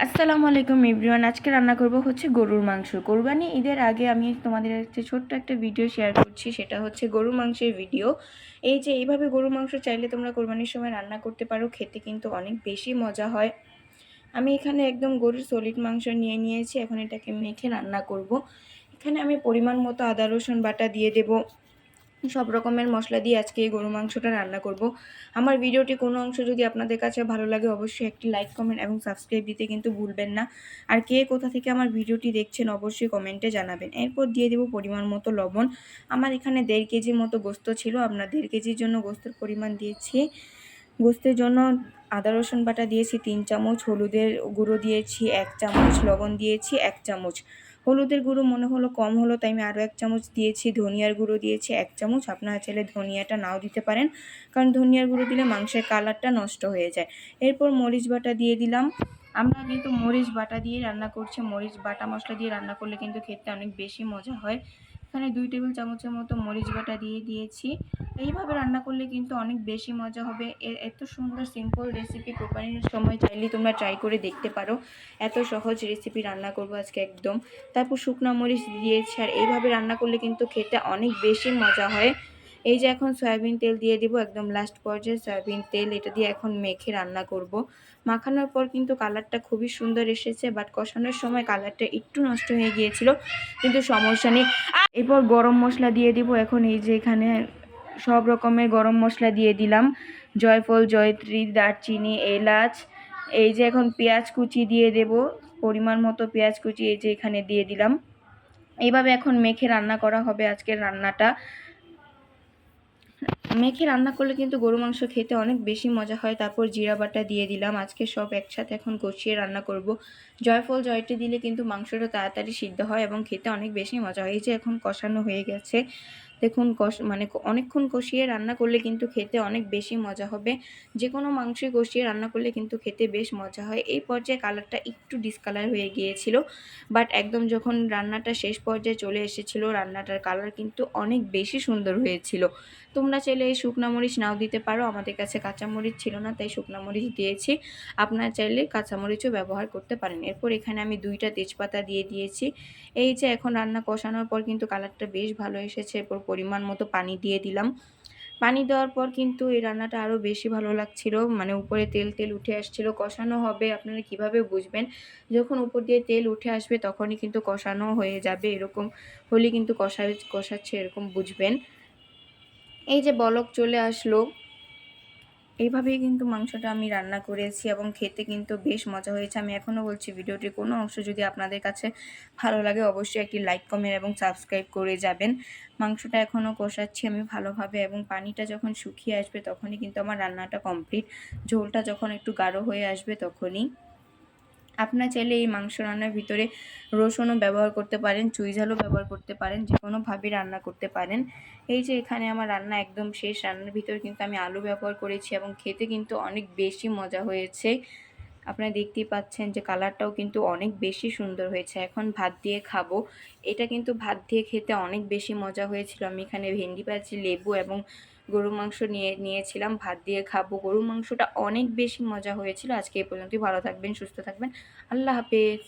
আসসালামু আলাইকুম এভরিওয়ান। আজকে রান্না করব হচ্ছে গরুর মাংস। কোরবানি ঈদের আগে আমি তোমাদের কাছে ছোট্ট একটা ভিডিও শেয়ার করছি, সেটা হচ্ছে গরুর মাংসের ভিডিও। এই যে এইভাবে গরুর মাংস চাইলে তোমরা কোরবানির সময় রান্না করতে পারো, খেতে কিন্তু অনেক বেশি মজা হয়। আমি এখানে একদম গরুর সলিড মাংস নিয়ে নিয়েছি, এখন এটাকে মেখে রান্না করব। এখানে আমি পরিমাণ মতো আদা রসুন বাটা দিয়ে দেব, সব রকমের মশলা দিয়ে আজকে এই গরু মাংসটা রান্না করব। আমার ভিডিওটি কোনো অংশ যদি আপনাদের কাছে ভালো লাগে অবশ্যই একটি লাইক কমেন্ট এবং সাবস্ক্রাইব দিতে কিন্তু ভুলবেন না। আর কে কোথা থেকে আমার ভিডিওটি দেখছেন অবশ্যই কমেন্টে জানাবেন। এরপর দিয়ে দেব পরিমাণ মতো লবণ। আমার এখানে 1.5 কেজির মতো গোস্ত ছিল, আপনার 1.5 কেজির জন্য গোস্তের পরিমাণ দিয়েছি। গোস্তের জন্য আদা রসুন বাটা দিয়েছি 3 চামচ, হলুদের গুঁড়ো দিয়েছি 1 চামচ, লবণ দিয়েছি 1 চামচ। হলুদের গুঁড়ো মনে হলো কম হলো, তাই আমি আরও 1 চামচ দিয়েছি। ধনিয়ার গুঁড়ো দিয়েছি 1 চামচ, আপনারা চাইলে ধনিয়াটা নাও দিতে পারেন, কারণ ধনিয়ার গুঁড়ো দিলে মাংসের কালারটা নষ্ট হয়ে যায়। এরপর মরিচ বাটা দিয়ে দিলাম। আমরা কিন্তু মরিচ বাটা দিয়ে রান্না করছি, মরিচ বাটা মশলা দিয়ে রান্না করলে কিন্তু খেতে অনেক বেশি মজা হয়। এখানে 2 টেবিল চামচের মতো মরিচ বাটা দিয়ে দিয়েছি। এইভাবে রান্না করলে কিন্তু অনেক বেশি মজা হবে। এত সুন্দর সিম্পল রেসিপি কোরবানির সময় চাইলে তোমরা ট্রাই করে দেখতে পারো। এত সহজ রেসিপি রান্না করবো আজকে একদম। তারপর শুকনো মরিচ দিয়েছি, আর এইভাবে রান্না করলে কিন্তু খেতে অনেক বেশি মজা হয়। এই যে এখন সয়াবিন তেল দিয়ে দিব, একদম লাস্ট পর্যায়ে সয়াবিন তেল, এটা দিয়ে এখন মেখে রান্না করব। মাখানোর পর কিন্তু কালারটা খুবই সুন্দর এসেছে, বাট কষানোর সময় কালারটা একটু নষ্ট হয়ে গিয়েছিল, কিন্তু সমস্যা নেই। এরপর গরম মশলা দিয়ে দিব। এখন এই যে এখানে সব রকমের গরম মশলা দিয়ে দিলাম, জয়ফল, জয়ত্রী, দারচিনি, এলাচ। এই যে এখন পেঁয়াজ কুচি দিয়ে দেব, পরিমাণ মতো পেঁয়াজ কুচি এই যে এখানে দিয়ে দিলাম। এইভাবে এখন মেখে রান্না করা হবে আজকের রান্নাটা। মেখে রান্না করলে কিন্তু গরু মাংস খেতে অনেক বেশি মজা হয়। তারপর জিরা বাটা দিয়ে দিলাম। আজকে সব একসাথে এখন কষিয়ে রান্না করব। জয়ফল, জয়ত্রী দিলে কিন্তু মাংসটা তাড়াতাড়ি সিদ্ধ হয় এবং খেতে অনেক বেশি মজা হয়। এই যে এখন কষানো হয়ে গেছে, দেখুন অনেকক্ষণ কষিয়ে রান্না করলে কিন্তু খেতে অনেক বেশি মজা হবে। যে কোনো মাংসই কষিয়ে রান্না করলে কিন্তু খেতে বেশ মজা হয়। এই পর্যায়ে কালারটা একটু ডিসকালার হয়ে গিয়েছিল, বাট একদম যখন রান্নাটা শেষ পর্যায়ে চলে এসেছিল, রান্নাটার কালার কিন্তু অনেক বেশি সুন্দর হয়েছিল। তোমরা চাইলে এই শুকনা মরিচ নাও দিতে পারো, আমাদের কাছে কাঁচামরিচ ছিল না তাই শুকনা মরিচ দিয়েছি। আপনারা চাইলে কাঁচামরিচও ব্যবহার করতে পারেন। এরপর এখানে আমি 2টা তেজপাতা দিয়ে দিয়েছি। এই যে এখন রান্না কষানোর পর কিন্তু কালারটা বেশ ভালো এসেছে। এরপর পরিমাণ মতো পানি দিয়ে দিলাম। পানি দেওয়ার পর কিন্তু এই রান্নাটা আরও বেশি ভালো লাগছিল, মানে উপরে তেল তেল উঠে আসছিল। কষানো হবে আপনারা কিভাবে বুঝবেন, যখন উপর দিয়ে তেল উঠে আসবে তখনই কিন্তু কষানো হয়ে যাবে, এরকম হলে কিন্তু কষাচ্ছে এরকম বুঝবেন। এই যে বলক চলে আসলো, এইভাবেই কিন্তু মাংসটা আমি রান্না করেছি এবং খেতে কিন্তু বেশ মজা হয়েছে। আমি এখনও বলছি, ভিডিওটির কোনো অংশ যদি আপনাদের কাছে ভালো লাগে অবশ্যই একটি লাইক কমেন্ট এবং সাবস্ক্রাইব করে যাবেন। মাংসটা এখনও কষাচ্ছি আমি ভালোভাবে, এবং পানিটা যখন শুকিয়ে আসবে তখনই কিন্তু আমার রান্নাটা কমপ্লিট। ঝোলটা যখন একটু গাঢ় হয়ে আসবে তখনই। আপনারা চাইলে এই মাংস রান্নার ভিতরে রসুনও ব্যবহার করতে পারেন, চুইঝালও ব্যবহার করতে পারেন, যে কোনোভাবে রান্না করতে পারেন। এই যে এখানে আমার রান্না একদম শেষ। রান্নার ভিতরে কিন্তু আমি আলু ব্যবহার করেছি এবং খেতে কিন্তু অনেক বেশি মজা হয়েছে। আপনারা দেখতেই পাচ্ছেন যে কালারটাও কিন্তু অনেক বেশি সুন্দর হয়েছে। এখন ভাত দিয়ে খাবো। এটা কিন্তু ভাত দিয়ে খেতে অনেক বেশি মজা হয়েছিল। আমি এখানে ভেন্ডি ভাজি, লেবু এবং গরুর মাংস নিয়েছিলাম, ভাত দিয়ে খাবো। গরুর মাংসটা অনেক বেশি মজা হয়েছিল। আজকে এই পর্যন্তই। ভালো থাকবেন, সুস্থ থাকবেন। আল্লাহ হাফেজ।